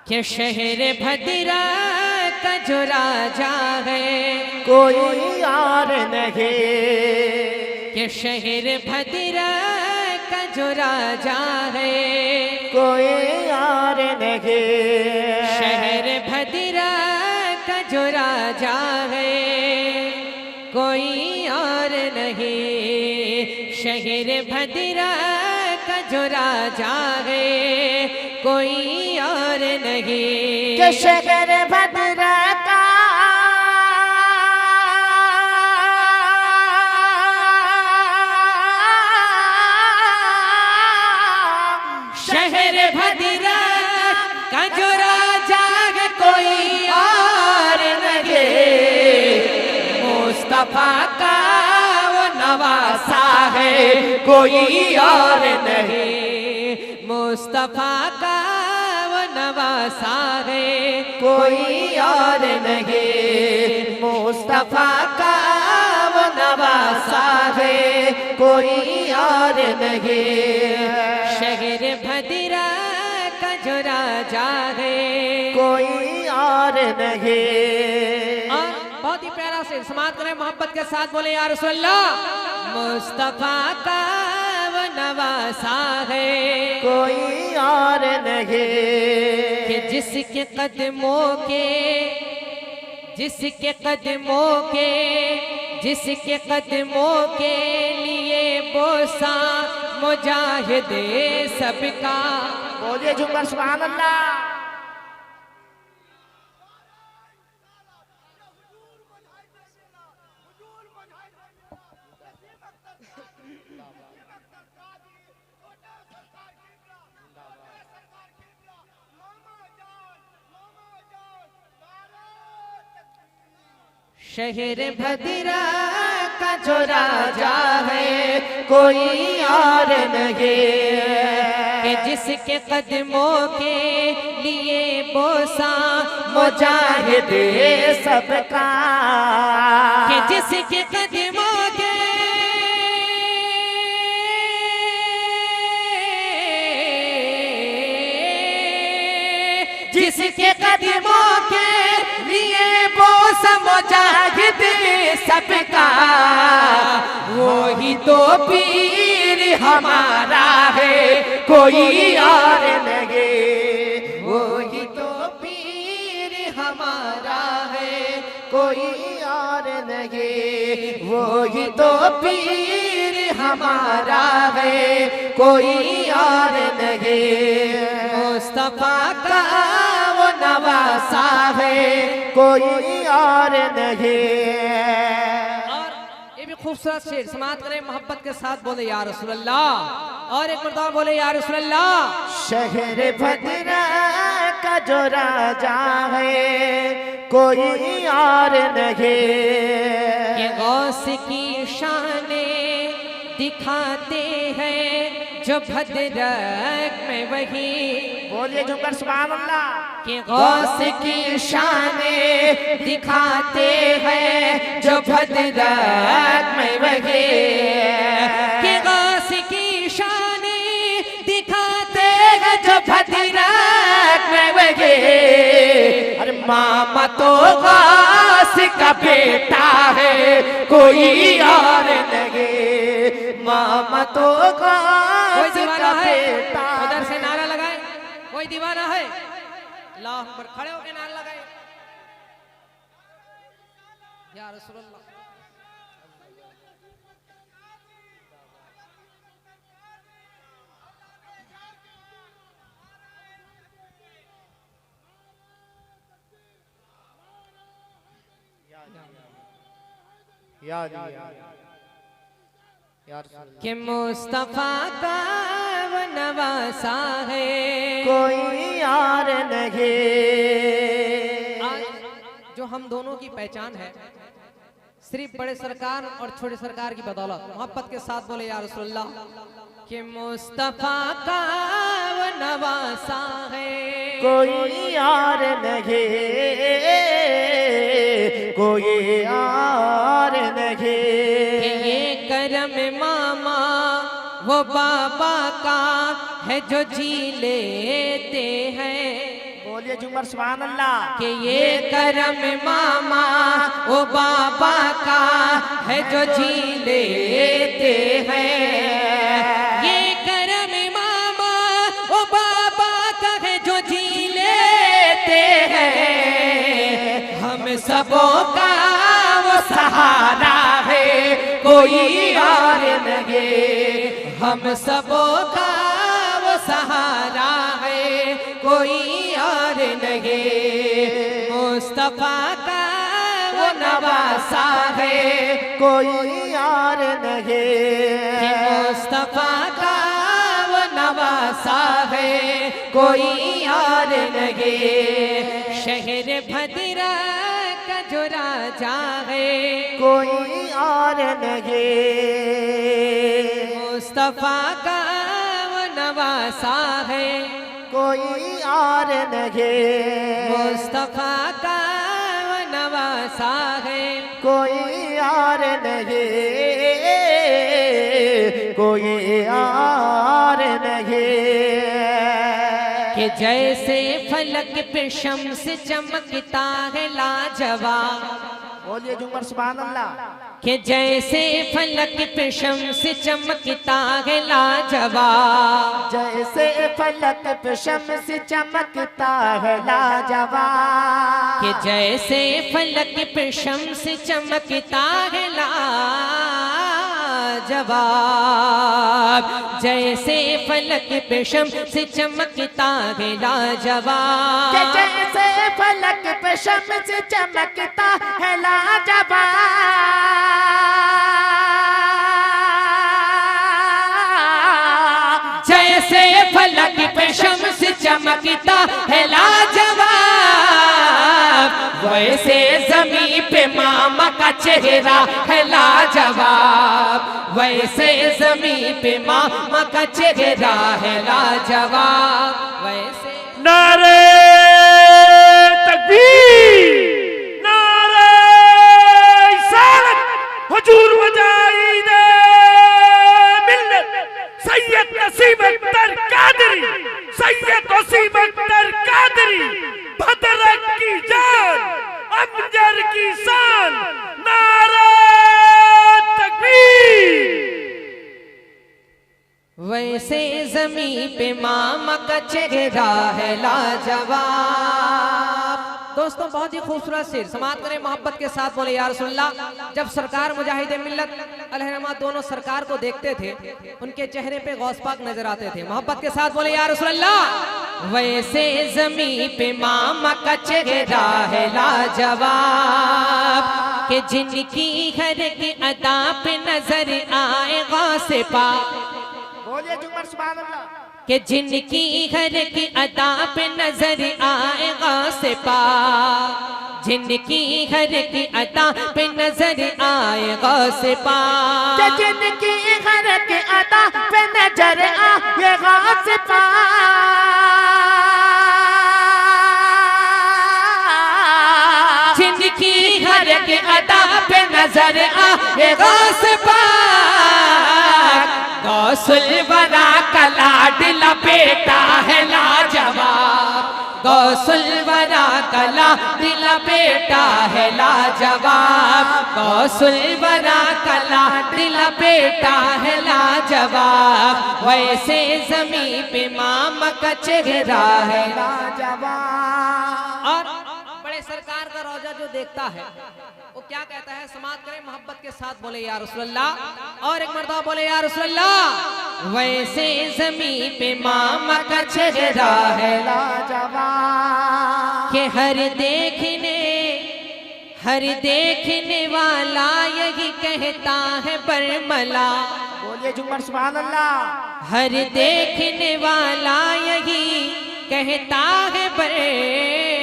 कि शहर भद्रा का जो राजा है कोई और नहीं, कि शहर भद्रा का जो राजा है कोई और नहीं, शहर भद्रा का जो राजा है कोई और नहीं, शहर भद्रा का जो राजा है कोई और नहीं, कि शहर भद्रा का शहर भद्रा का जो राजा है कोई और नहीं, मुस्तफा का वो नवासा है कोई और नहीं, मुस्तफा का वो नवासा है कोई और नहीं, मुस्तफा का वो नवासा है कोई और नहीं, शहर भद्रा का जो राजा है कोई और नहीं। और बहुत ही प्यारा से समाप्त करें मोहब्बत के साथ, बोले या रसूल अल्लाह। मुस्तफा का वो नवासा है कोई और नहीं, कि जिसके कदमों के जिसके कदमों के जिसके कदमों के लिए बोसा मुजाहिद सबका। बोलिए जुम्मर सुभान अल्लाह। शहर भद्रा का जो राजा है कोई और नहीं, कि जिसके कदमों के लिए बोसा मुजाहिद सबका, कि जिसके कदमों के जिसके कदमों के लिए बोसा मुजाहिद सबका, वो ही तो पीर हमारा है कोई और नहीं, वो ही तो पीर हमारा है कोई और नहीं, वो ही तो पीर हमारा है कोई और नहीं, मुस्तफा का वो नवासा है कोई और नहीं। और ये भी खूबसूरत शेर समाप्त करें मोहब्बत के साथ, बोले या रसूल अल्लाह। और एक मर्तबा बोले या रसूल अल्लाह। शहर भद्रा का जो राजा है कोई और नहीं, ये गौस की शाने दिखाते हैं जो भद्रक में वही। बोलिए जुम्मर सुभान अल्लाह। कि गौस की शाने दिखाते हैं जो भद्रक में वही, कि गौस की शाने दिखाते हैं जो भद्रक में वही। अरे मामा तो गौस का बेटा है कोई और नहीं, मामा तो कोई गौस दीवाना का है बेटा। उधर से नारा लगाए, कोई दीवाना है अल्लाह अकबर, खड़े होकर नारा लगाए या रसूल अल्लाह। कि मुस्तफा का वो नवासा है कोई और नहीं। आज जो हम दोनों की पहचान है सिर्फ बड़े सरकार और छोटे सरकार की बदौलत, मोहब्बत के साथ बोले या रसूल अल्लाह। कि मुस्तफा का वो नवासा है कोई और नहीं, कोई और नहीं। कि ये करम मामा वो बाबा का है जो जी लेते हैं। बोलिए जुमर सुभान अल्लाह। कि ये करम मामा ओ बाबा का है जो जी लेते हैं। ये करम मामा ओ बाबा का है जो जी लेते हैं। हम सबों का वो सहारा है कोई और नहीं। हम सबों का वो सहारा है कोई और नहीं। मुस्तफा का वो नवासा है कोई और नहीं। मुस्तफा का वो नवासा है कोई और नहीं। शहर भद्रा का जो राजा है कोई और नहीं। मुस्तफा का वो नवासा है कोई और नहीं। मुस्तफा का वो नवासा है कोई और नहीं। कोई और नहीं। कि जैसे फलक पे शम्स चमकता है लाजवाब। बोलिए जुमर सुभान अल्लाह। कि जैसे फलक पे शम्स चमकता है लाजवाब। जैसे फलक पे शम्स चमकता है लाजवाब। कि जैसे फलक पे शम्स चमकता है लाजवाब। जैसे फलक पे शम्स चमकता है लाजवाब। जैसे फलक पे शम्स चमकता है लाजवाब। जैसे फलक पे शम्स चमकता है लाजवाब। वैसे ज़मीं पे मामा का चेहरा है लाजवाब। वैसे ज़मीं पे मामा का चेहरा है लाजवाब। वैसे नारे तकबीर, नारे रिसालत, हुजूर मुजाहिद मिल्लत सैयद नसीम अख्तर कादरी, सैयद नसीम अख्तर कादरी, भद्रक की जान, अमजद की शान, नारे तकबीर। वैसे ज़मीं पे मामा का चेहरा है लाजवाब। दोस्तों बहुत ही खूबसूरत शेर समाप्त करें मोहब्बत के साथ बोले या रसूलल्लाह। जब सरकार मुजाहिद मिल्लत अलहरमा दोनों सरकार को देखते थे उनके चेहरे पे गौस पाक नजर आते थे। मोहब्बत के साथ बोले या रसूलल्लाह। वैसे ज़मीं पे मामा का चेहरा है लाजवाब। कि जिनकी हर की अदा पे नजर आए गौस पाक। बोलिए जुमर सुभान अल्लाह। कि जिनकी हर की अदा पे नजर आएगा से पाक। जिनकी हर की अदा पे नजर आएगा से पाक। जिनकी हर की अदा पे नजर आएगा से पाक। जिनकी हर की अदा पे नजर आएगा से पाक। गौसुल वरा का लाडला बेटा है लाजवाब। गौसुल वरा का लाडला बेटा है लाजवाब। गौसुल वरा का लाडला बेटा है लाजवाब। वैसे ज़मीं पे मामा का चेहरा है लाजवाब। और बड़े सरकार का रोजा जो देखता है वो क्या कहता है? समाप्त करें मोहब्बत के साथ बोले या रसूलल्लाह। और एक मर्तबा बोले या रसूलल्लाह। वैसे ज़मीं पे मामा का चेहरा है लाजवाब। कि हर देखने वाला यही कहता है बरमला। बोलिए जुमर सुभान अल्लाह। हर देखने वाला यही कहता है बरमला।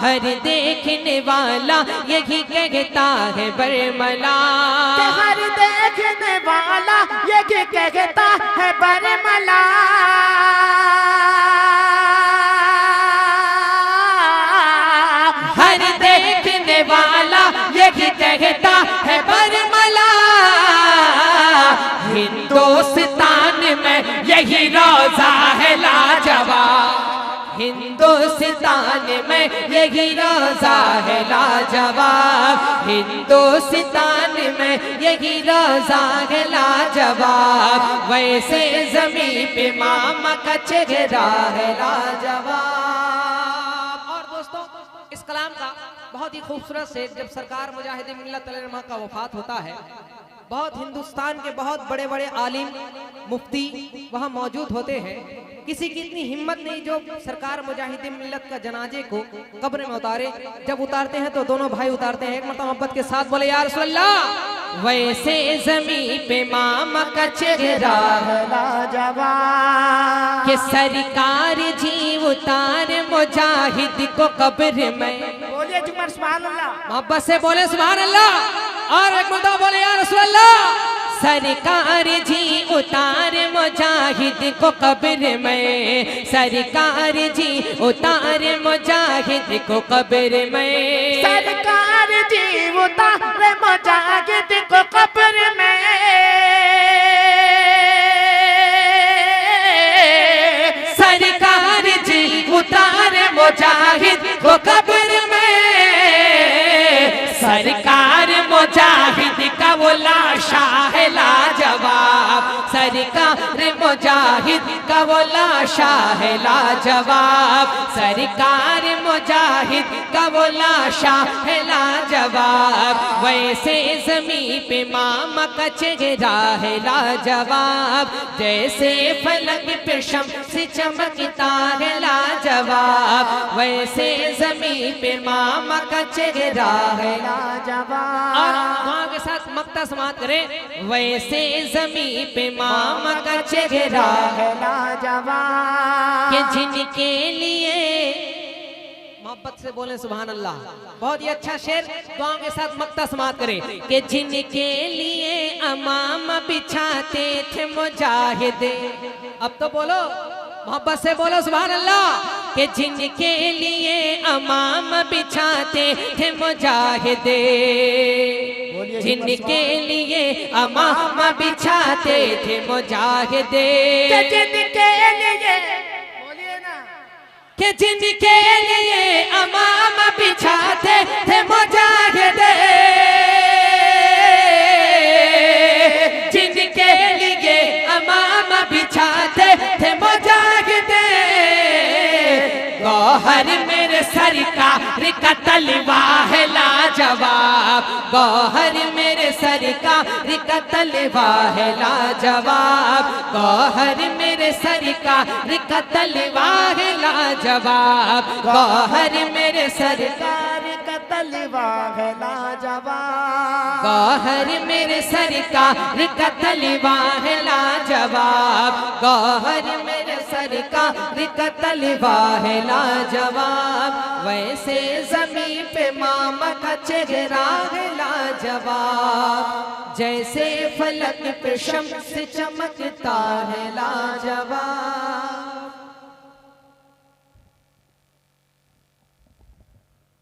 हर देखने वाला यही कहता है बरमला। हर देखने वाला यही कहता है बरमला। हर देखने वाला यही कहता है बरमला। हिंदुस्तान में यही रोजा है यही रोजा है लाजवाब, हिंदुस्तान में यही रोजा है लाजवाब, वैसे जमीन पे मामा का चेहरा है लाजवाब। और दोस्तों इस कलाम का बहुत ही खूबसूरत से जब सरकार मुजाहिदीन मिल्लत अलैहिर्रहमा का वफात होता है, बहुत हिंदुस्तान के बहुत बड़े बड़े आलिम मुफ्ती वहाँ मौजूद होते हैं। किसी की इतनी हिम्मत नहीं जो सरकार मुजाहिदीन मिल्लत का जनाजे को कब्र में उतारे। जब उतारते हैं तो दोनों भाई उतारते हैं, एक मरतबा मोहब्बत के साथ बोले या रसूल अल्लाह। वैसे जमीन पे मामा का चेहरा है लाजवाब, कि सरकार जी उतार मुजाहिद को कब्र में। बोलिए जुमर सुभान अल्लाह। मोहब्बत से बोले सुभान अल्लाह। और एक मरतबा बोले या रसूल अल्लाह। सरकार जी उतार मुजाहिद को कब्र में, सरकार जी उतार मुजाहिद को कब्र में, सरकार जी उतार मुजाहिद को कब्र में, सरकार जी उतार मुजाहिद को कब्र में, सरकार मुजाहिद का वो लाशा है लाजवाब, सरकार मुजाहिद का वो लाशा है लाजवाब, सरकार मुजाहिद का वो लाशा है लाजवाब, वैसे जमीन पे मामा का चेहरा है लाजवाब, जैसे फलक पे शम्स चमकता है लाजवाब, वैसे जमीन पे मामा का चेहरा है लाजवाब। और दुआ के साथ मक्ता समात करें। वैसे जमीन पे मामा का चेहरा है लाजवाब, कि जिनके लिए मोहब्बत से बोले सुभान अल्लाह। बहुत ही अच्छा शेर, दुआओं के साथ मक्ता समात करें। कि जिनके लिए अमाम बिछाते थे मुजाहिद। अब तो बोलो, मोहब्बत से बोलो सुभान अल्लाह। कि जिनके लिए अमाम बिछाते थे मुजाहिद, जिनके लिए अमाम बिछाते थे मुजाहिद, जिनके लिए, बोलिए ना। कि जिनके लिए अमाम बिछाते थे मुजाहिद, जिनके लिए अमाम बिछाते थे मुजाहिद, गौहर मेरे सरकार का तलवार है लाजवाब, गौहर मेरे सरकार का तलवार है लाजवाब, गौहर मेरे सरकार का तलवार है लाजवाब, गौहर मेरे सरकार का तलवार है लाजवाब, गौहर मेरे सरकार का तलवार है लाजवाब, गौहर मेरे सरकार का तलवार है लाजवाब, वैसे जमीन पे मामा का चेहरा है लाजवाब, जैसे फलक पे शम्स चमकता है लाजवाब।